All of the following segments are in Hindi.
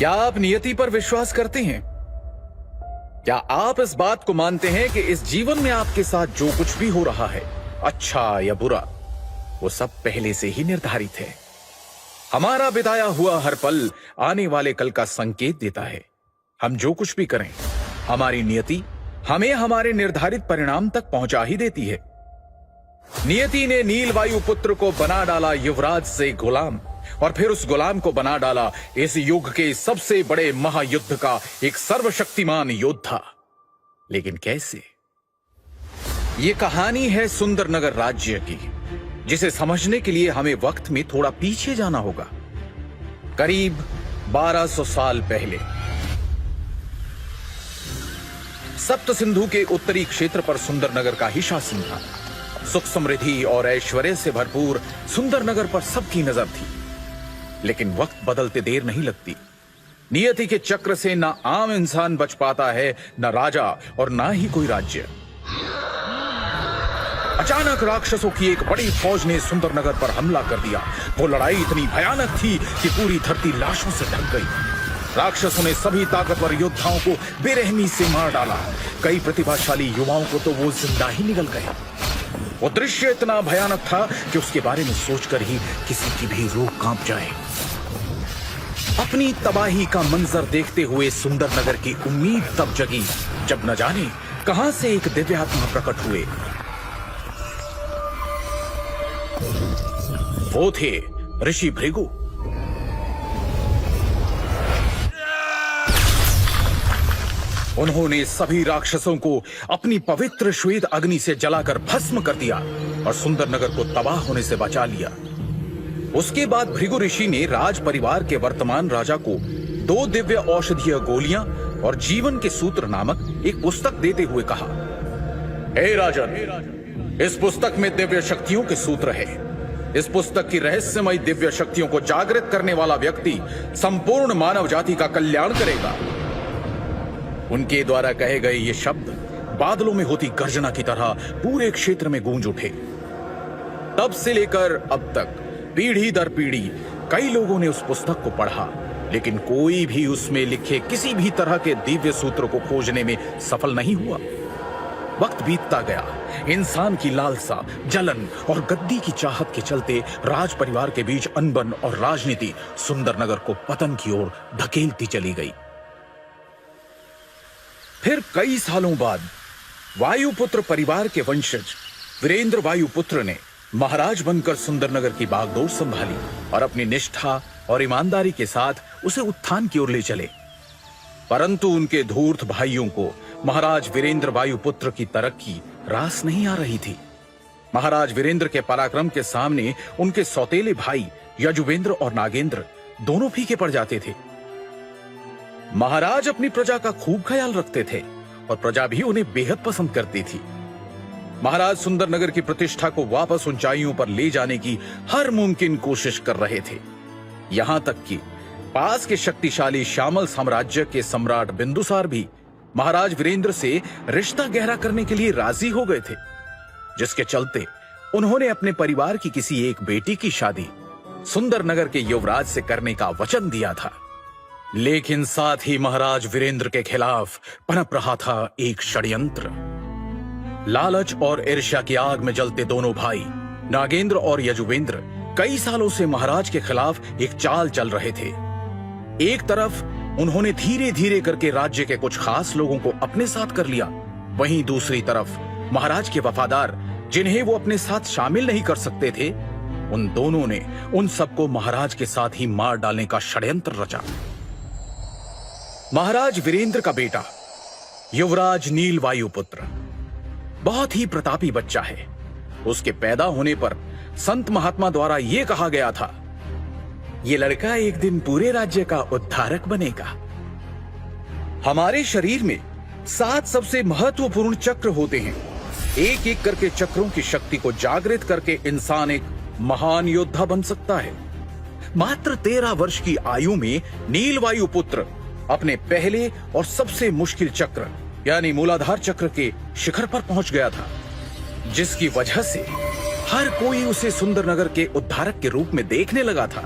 क्या आप नियति पर विश्वास करते हैं? क्या आप इस बात को मानते हैं कि इस जीवन में आपके साथ जो कुछ भी हो रहा है, अच्छा या बुरा, वो सब पहले से ही निर्धारित है? हमारा बिताया हुआ हर पल आने वाले कल का संकेत देता है। हम जो कुछ भी करें, हमारी नियति हमें हमारे निर्धारित परिणाम तक पहुंचा ही देती है। नियति ने नीलवायु पुत्र को बना डाला युवराज से गुलाम, और फिर उस गुलाम को बना डाला इस युग के सबसे बड़े महायुद्ध का एक सर्वशक्तिमान योद्धा। लेकिन कैसे? ये कहानी है सुंदरनगर राज्य की, जिसे समझने के लिए हमें वक्त में थोड़ा पीछे जाना होगा। करीब 1200 साल पहले सप्त सिंधु के उत्तरी क्षेत्र पर सुंदरनगर का ही शासन था। सुख समृद्धि और ऐश्वर्य से भरपूर सुंदरनगर पर सबकी नजर थी। लेकिन वक्त बदलते देर नहीं लगती। नियति के चक्र से ना आम इंसान बच पाता है, न राजा और ना ही कोई राज्य। अचानक राक्षसों की एक बड़ी फौज ने सुंदरनगर पर हमला कर दिया। वो लड़ाई इतनी भयानक थी कि पूरी धरती लाशों से ढक गई। राक्षसों ने सभी ताकतवर योद्धाओं को बेरहमी से मार डाला। कई प्रतिभाशाली युवाओं को तो वो जिंदा ही निकल गए। वो दृश्य इतना भयानक था कि उसके बारे में सोचकर ही किसी की भी रूह कांप जाए। अपनी तबाही का मंजर देखते हुए सुंदरनगर की उम्मीद तब जगी जब न जाने कहां से एक दिव्यात्मा प्रकट हुए। वो थे ऋषि भृगु। उन्होंने सभी राक्षसों को अपनी पवित्र श्वेत अग्नि से जलाकर भस्म कर दिया और सुंदरनगर को तबाह होने से बचा लिया। उसके बाद भृगु ऋषि ने राज परिवार के वर्तमान राजा को 2 दिव्य औषधीय गोलियां और जीवन के सूत्र नामक एक पुस्तक देते हुए कहा, हे राजन, इस पुस्तक में दिव्य शक्तियों के सूत्र है। इस पुस्तक की रहस्यमय दिव्य शक्तियों को जागृत करने वाला व्यक्ति संपूर्ण मानव जाति का कल्याण करेगा। उनके द्वारा कहे गए ये शब्द बादलों में होती गर्जना की तरह पूरे क्षेत्र में गूंज उठे। तब से लेकर अब तक पीढ़ी दर पीढ़ी कई लोगों ने उस पुस्तक को पढ़ा, लेकिन कोई भी उसमें लिखे किसी भी तरह के दिव्य सूत्र को खोजने में सफल नहीं हुआ। वक्त बीतता गया। इंसान की लालसा, जलन और गद्दी की चाहत के चलते राज परिवार के बीच अनबन और राजनीति सुंदरनगर को पतन की ओर धकेलती चली गई। फिर कई सालों बाद वायुपुत्र परिवार के वंशज वीरेंद्र वायुपुत्र ने महाराज बनकर सुंदरनगर की बागडोर संभाली और अपनी निष्ठा और ईमानदारी के साथ उसे उत्थान की ओर ले चले। परंतु उनके धूर्त भाइयों को महाराज वीरेंद्र वायुपुत्र की तरक्की रास नहीं आ रही थी। महाराज वीरेंद्र के पराक्रम के सामने उनके सौतेले भाई यजुवेंद्र और नागेंद्र दोनों फीके पड़ जाते थे। महाराज अपनी प्रजा का खूब ख्याल रखते थे और प्रजा भी उन्हें बेहद पसंद करती थी। महाराज सुंदरनगर की प्रतिष्ठा को वापस ऊंचाइयों पर ले जाने की हर मुमकिन कोशिश कर रहे थे। यहां तक कि पास के शक्तिशाली श्यामल साम्राज्य के सम्राट बिंदुसार भी महाराज वीरेंद्र से रिश्ता गहरा करने के लिए राजी हो गए थे, जिसके चलते उन्होंने अपने परिवार की किसी एक बेटी की शादी सुंदरनगर के युवराज से करने का वचन दिया था। लेकिन साथ ही महाराज वीरेंद्र के खिलाफ पनप रहा था एक षड्यंत्र। लालच और ईर्ष्या की आग में जलते दोनों भाई नागेंद्र और यजुवेंद्र कई सालों से महाराज के खिलाफ एक चाल चल रहे थे। एक तरफ उन्होंने धीरे धीरे करके राज्य के कुछ खास लोगों को अपने साथ कर लिया, वहीं दूसरी तरफ महाराज के वफादार, जिन्हें वो अपने साथ शामिल नहीं कर सकते थे, उन दोनों ने उन सबको महाराज के साथ ही मार डालने का षड्यंत्र रचा। महाराज वीरेंद्र का बेटा युवराज नीलवायुपुत्र बहुत ही प्रतापी बच्चा है। उसके पैदा होने पर संत महात्मा द्वारा यह कहा गया था, ये लड़का एक दिन पूरे राज्य का उद्धारक बनेगा। हमारे शरीर में 7 सबसे महत्वपूर्ण चक्र होते हैं। एक एक करके चक्रों की शक्ति को जागृत करके इंसान एक महान योद्धा बन सकता है। मात्र 13 वर्ष की आयु में नीलवायुपुत्र अपने पहले और सबसे मुश्किल चक्र यानी मूलाधार चक्र के शिखर पर पहुंच गया था, जिसकी वजह से हर कोई उसे सुंदरनगर के उद्धारक के रूप में देखने लगा था।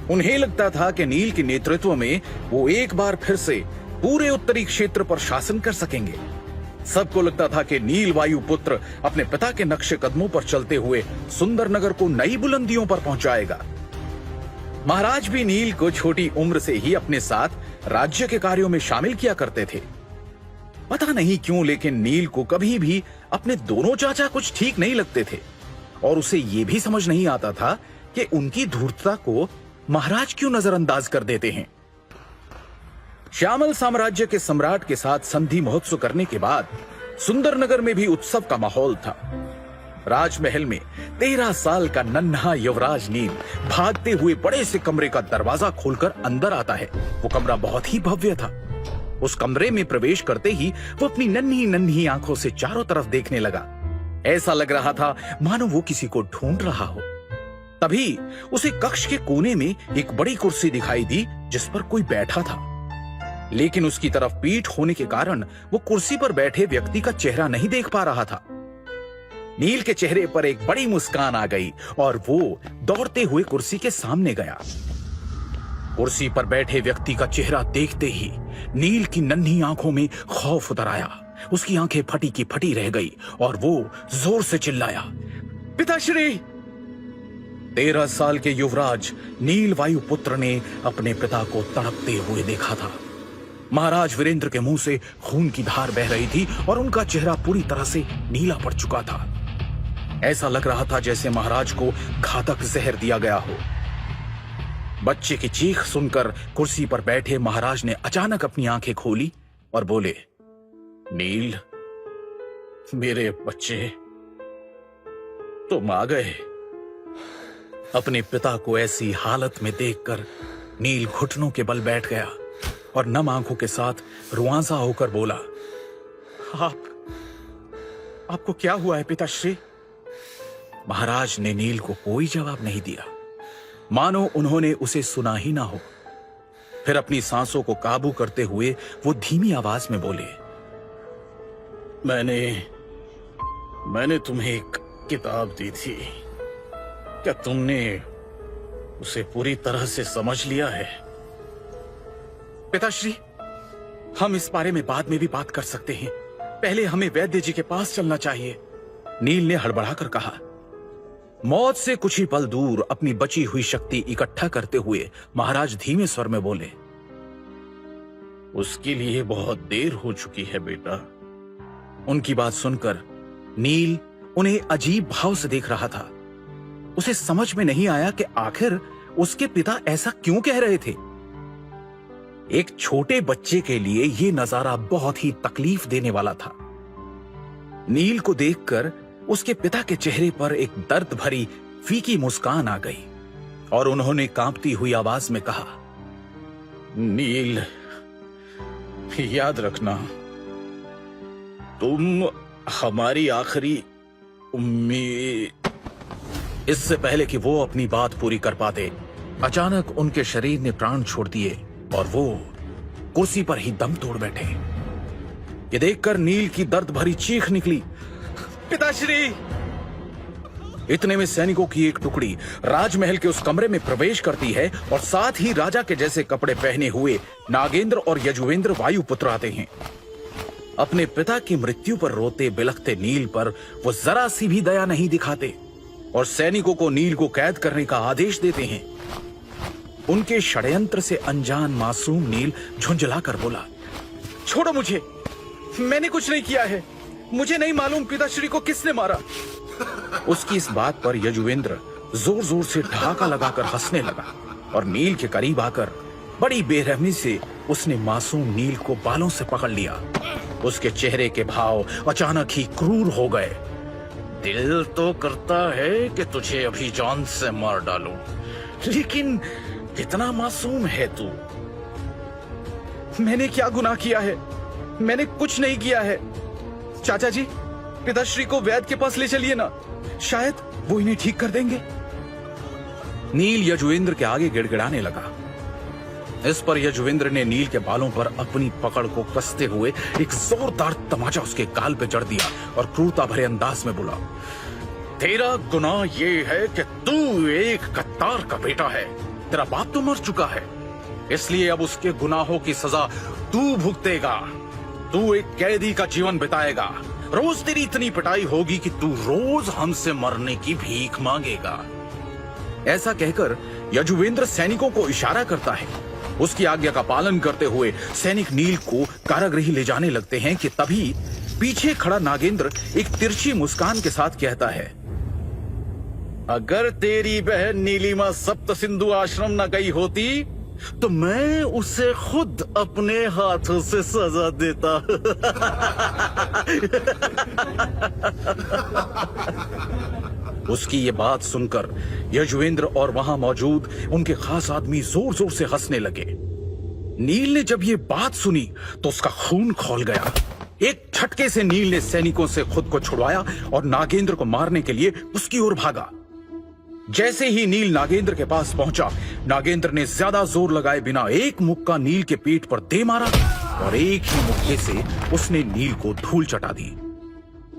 उन्हें लगता था कि नील के नेतृत्व में वो एक बार फिर से पूरे उत्तरी क्षेत्र पर शासन कर सकेंगे। सबको लगता था कि नील वायुपुत्र अपने पिता के नक्शे कदमों पर चलते हुए सुंदरनगर को नई बुलंदियों पर पहुंचाएगा। महाराज भी नील को छोटी उम्र से ही अपने साथ राज्य के कार्यों में शामिल किया करते थे। पता नहीं क्यों, लेकिन नील को कभी भी अपने दोनों चाचा कुछ ठीक नहीं लगते थे और उसे यह भी समझ नहीं आता था कि उनकी धूर्तता को महाराज क्यों नजरअंदाज कर देते हैं। श्यामल साम्राज्य के सम्राट के साथ संधि महोत्सव करने के बाद सुंदरनगर में भी उत्सव का माहौल था। राजमहल में 13 साल का नन्हा युवराज नील भागते हुए बड़े से कमरे का दरवाजा खोलकर अंदर आता है। वो कमरा बहुत ही भव्य था। उस कमरे में प्रवेश करते ही वो अपनी नन्ही नन्ही आंखों से चारों तरफ देखने लगा। ऐसा लग रहा था मानो वो किसी को ढूंढ रहा हो। तभी उसे कक्ष के कोने में एक बड़ी कुर्सी दिखाई दी जिस पर कोई बैठा था, लेकिन उसकी तरफ पीठ होने के कारण वो कुर्सी पर बैठे व्यक्ति का चेहरा नहीं देख पा रहा था। नील के चेहरे पर एक बड़ी मुस्कान आ गई और वो दौड़ते हुए कुर्सी के सामने गया। कुर्सी पर बैठे व्यक्ति का चेहरा देखते ही नील की नन्ही आंखों में खौफ उतर आया। उसकी आंखें फटी की फटी रह गई और वो जोर से चिल्लाया, पिताश्री! 13 साल के युवराज नील वायुपुत्र ने अपने पिता को तड़पते हुए देखा था। महाराज वीरेंद्र के मुंह से खून की धार बह रही थी और उनका चेहरा पूरी तरह से नीला पड़ चुका था। ऐसा लग रहा था जैसे महाराज को घातक जहर दिया गया हो। बच्चे की चीख सुनकर कुर्सी पर बैठे महाराज ने अचानक अपनी आंखें खोली और बोले, नील, मेरे बच्चे, तुम आ गए। अपने पिता को ऐसी हालत में देखकर नील घुटनों के बल बैठ गया और नम आंखों के साथ रुआंसा होकर बोला, आपको क्या हुआ है पिताश्री? महाराज ने नील को कोई जवाब नहीं दिया, मानो उन्होंने उसे सुना ही ना हो। फिर अपनी सांसों को काबू करते हुए वो धीमी आवाज में बोले, मैंने तुम्हें एक किताब दी थी, क्या तुमने उसे पूरी तरह से समझ लिया है? पिताश्री, हम इस बारे में बाद में भी बात कर सकते हैं, पहले हमें वैद्य जी के पास चलना चाहिए, नील ने हड़बड़ाकर कहा। मौत से कुछ ही पल दूर अपनी बची हुई शक्ति इकट्ठा करते हुए महाराज धीमे स्वर में बोले, उसके लिए बहुत देर हो चुकी है बेटा। उनकी बात सुनकर नील उन्हें अजीब भाव से देख रहा था। उसे समझ में नहीं आया कि आखिर उसके पिता ऐसा क्यों कह रहे थे। एक छोटे बच्चे के लिए यह नजारा बहुत ही तकलीफ देने वाला था। नील को देखकर उसके पिता के चेहरे पर एक दर्द भरी फीकी मुस्कान आ गई और उन्होंने कांपती हुई आवाज में कहा, नील, याद रखना, तुम हमारी आखिरी उम्मीद। इससे पहले कि वो अपनी बात पूरी कर पाते, अचानक उनके शरीर ने प्राण छोड़ दिए और वो कुर्सी पर ही दम तोड़ बैठे। ये देखकर नील की दर्द भरी चीख निकली, पिताश्री! इतने में सैनिकों की एक टुकड़ी राजमहल के उस कमरे में प्रवेश करती है और साथ ही राजा के जैसे कपड़े पहने हुए नागेंद्र और यजुवेंद्र वायुपुत्र आते हैं। अपने पिता की मृत्यु पर रोते बिलखते नील पर वो जरा सी भी दया नहीं दिखाते और सैनिकों को नील को कैद करने का आदेश देते हैं। उनके षड्यंत्र से अनजान मासूम नील झुंझलाकर बोला, छोड़ो मुझे, मैंने कुछ नहीं किया है, मुझे नहीं मालूम पिताश्री को किसने मारा। उसकी इस बात पर यजुवेंद्र जोर जोर से ठहाका लगाकर हंसने लगा और नील के करीब आकर बड़ी बेरहमी से उसने मासूम नील को बालों से पकड़ लिया। उसके चेहरे के भाव अचानक ही क्रूर हो गए। दिल तो करता है कि तुझे अभी जान से मार डालूं, लेकिन कितना मासूम है तू। मैंने क्या गुनाह किया है? मैंने कुछ नहीं किया है। चाचा जी, पिताश्री को वैद्य के पास ले चलिए ना, शायद वो इन्हें ठीक कर देंगे। नील यजुवेंद्र के आगे गिड़गिड़ाने लगा। इस पर यजुवेंद्र ने नील के बालों पर अपनी पकड़ को कसते हुए एक जोरदार तमाचा उसके गाल पे जड़ दिया और क्रूरता भरे अंदाज में बोला, तेरा गुनाह ये है कि तू एक गद्दार का बेटा है। तेरा बाप तो मर चुका है, इसलिए अब उसके गुनाहों की सजा तू भुगतेगा। तू एक कैदी का जीवन बिताएगा। रोज तेरी इतनी पिटाई होगी कि तू रोज हमसे मरने की भीख मांगेगा। ऐसा कहकर यजुवेंद्र सैनिकों को इशारा करता है। उसकी आज्ञा का पालन करते हुए सैनिक नील को कारागृह ले जाने लगते हैं कि तभी पीछे खड़ा नागेंद्र एक तिरछी मुस्कान के साथ कहता है, अगर तेरी बहन नीलिमा सप्त सिंधु आश्रम न गई होती तो मैं उसे खुद अपने हाथों से सजा देता। उसकी ये बात सुनकर यजुवेंद्र और वहां मौजूद उनके खास आदमी जोर जोर से हंसने लगे। नील ने जब ये बात सुनी तो उसका खून खौल गया। एक झटके से नील ने सैनिकों से खुद को छुड़वाया और नागेंद्र को मारने के लिए उसकी ओर भागा। जैसे ही नील नागेंद्र के पास पहुंचा, नागेंद्र ने ज्यादा जोर लगाए बिना एक मुक्का नील के पेट पर दे मारा और एक ही मुक्के से उसने नील को धूल चटा दी।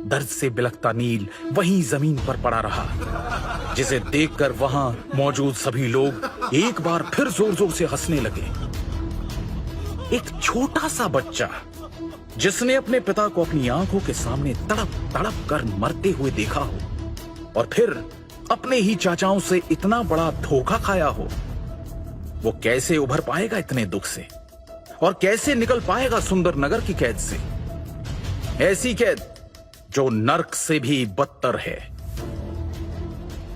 दर्द से बिलखता नील वहीं जमीन पर पड़ा रहा, जिसे देखकर वहां मौजूद सभी लोग एक बार फिर जोर जोर से हंसने लगे। एक छोटा सा बच्चा जिसने अपने पिता को अपनी आंखों के सामने तड़प तड़प कर मरते हुए देखा हो और फिर अपने ही चाचाओं से इतना बड़ा धोखा खाया हो, वो कैसे उभर पाएगा इतने दुख से और कैसे निकल पाएगा सुंदर नगर की कैद से, ऐसी कैद जो नर्क से भी बदतर है।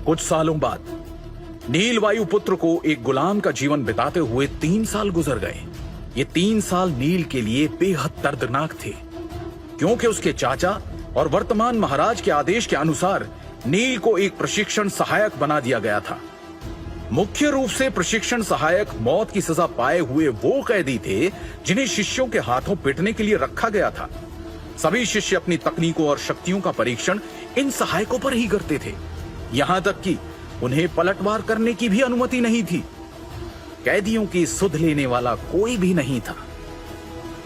कुछ सालों बाद नील वायुपुत्र को एक गुलाम का जीवन बिताते हुए 3 साल गुजर गए। ये 3 साल नील के लिए बेहद दर्दनाक थे, क्योंकि उसके चाचा और वर्तमान महाराज के आदेश के अनुसार नील को एक प्रशिक्षण सहायक बना दिया गया था। मुख्य रूप से प्रशिक्षण सहायक मौत की सजा पाए हुए वो कैदी थे जिन्हें शिष्यों के हाथों पीटने के लिए रखा गया था। सभी शिष्य अपनी तकनीकों और शक्तियों का परीक्षण इन सहायकों पर ही करते थे, यहां तक कि उन्हें पलटवार करने की भी अनुमति नहीं थी। कैदियों की सुध लेने वाला कोई भी नहीं था।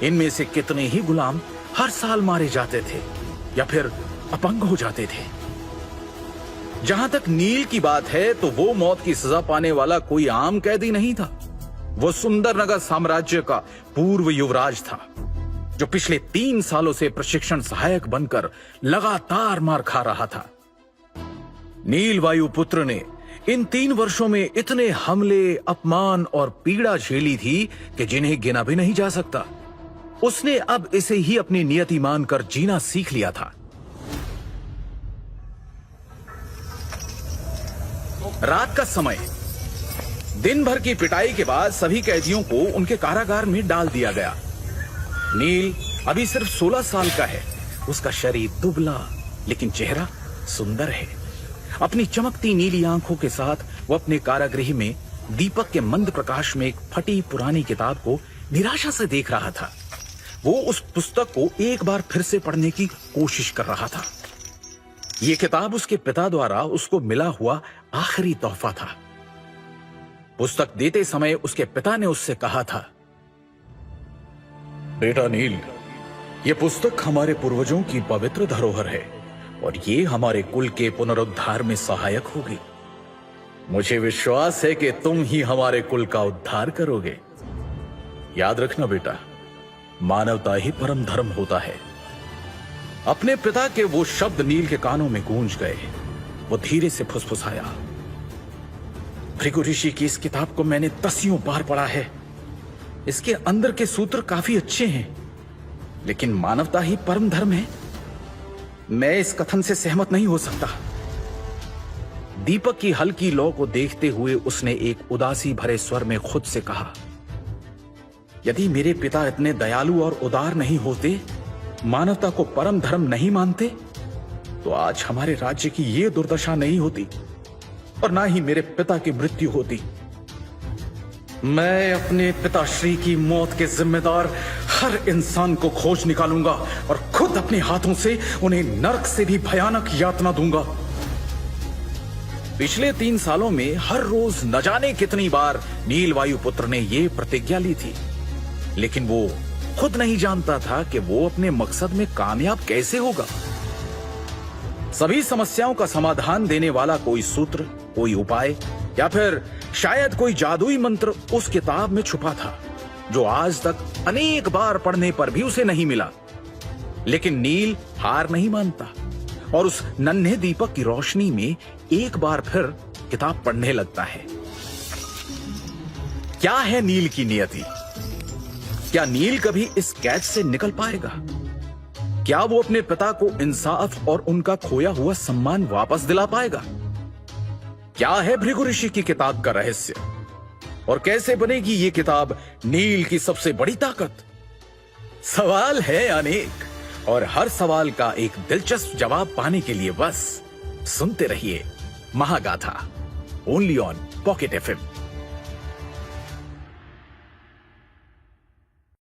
इनमें से कितने ही गुलाम हर साल मारे जाते थे या फिर अपंग हो जाते थे। जहां तक नील की बात है तो वो मौत की सजा पाने वाला कोई आम कैदी नहीं था। वो सुंदरनगर साम्राज्य का पूर्व युवराज था, जो पिछले 3 सालों से प्रशिक्षण सहायक बनकर लगातार मार खा रहा था। नील वायुपुत्र ने इन 3 वर्षों में इतने हमले, अपमान और पीड़ा झेली थी कि जिन्हें गिना भी नहीं जा सकता। उसने अब इसे ही अपनी नियति मानकर जीना सीख लिया था। रात का समय, दिन भर की पिटाई के बाद सभी कैदियों को उनके कारागार में डाल दिया गया। नील अभी सिर्फ 16 साल का है। उसका शरीर दुबला लेकिन चेहरा सुंदर है। अपनी चमकती नीली आंखों के साथ वो अपने कारागृह में दीपक के मंद प्रकाश में एक फटी पुरानी किताब को निराशा से देख रहा था। वो उस पुस्तक को एक बार फिर से पढ़ने की कोशिश कर रहा था। ये किताब उसके पिता द्वारा उसको मिला हुआ आखिरी तोहफा था। पुस्तक देते समय उसके पिता ने उससे कहा था, बेटा नील, ये पुस्तक हमारे पूर्वजों की पवित्र धरोहर है और ये हमारे कुल के पुनरुद्धार में सहायक होगी। मुझे विश्वास है कि तुम ही हमारे कुल का उद्धार करोगे। याद रखना बेटा, मानवता ही परम धर्म होता है। अपने पिता के वो शब्द नील के कानों में गूंज गए। वो धीरे से फुसफुसाया, भृगु ऋषि की इस किताब को मैंने 10 बार पढ़ा है। इसके अंदर के सूत्र काफी अच्छे हैं, लेकिन मानवता ही परम धर्म है। मैं इस कथन से सहमत नहीं हो सकता। दीपक की हल्की लौ को देखते हुए उसने एक उदासी भरे स्वर में खुद से कहा, यदि मेरे पिता इतने दयालु और उदार नहीं होते, मानवता को परम धर्म नहीं मानते, तो आज हमारे राज्य की ये दुर्दशा नहीं होती और ना ही मेरे पिता की मृत्यु होती। मैं अपने पिताश्री की मौत के जिम्मेदार हर इंसान को खोज निकालूंगा और खुद अपने हाथों से उन्हें नरक से भी भयानक यातना दूंगा। पिछले 3 सालों में हर रोज न जाने कितनी बार नील वायुपुत्र ने यह प्रतिज्ञा ली थी, लेकिन वो खुद नहीं जानता था कि वो अपने मकसद में कामयाब कैसे होगा। सभी समस्याओं का समाधान देने वाला कोई सूत्र, कोई उपाय या फिर शायद कोई जादुई मंत्र उस किताब में छुपा था जो आज तक अनेक बार पढ़ने पर भी उसे नहीं मिला। लेकिन नील हार नहीं मानता और उस नन्हे दीपक की रोशनी में एक बार फिर किताब पढ़ने लगता है। क्या है नील की नियति? क्या नील कभी इस कैद से निकल पाएगा? क्या वो अपने पिता को इंसाफ और उनका खोया हुआ सम्मान वापस दिला पाएगा? क्या है भृगु ऋषि की किताब का रहस्य और कैसे बनेगी ये किताब नील की सबसे बड़ी ताकत? सवाल है अनेक और हर सवाल का एक दिलचस्प जवाब पाने के लिए बस सुनते रहिए महागाथा, ओनली ऑन पॉकेट FM।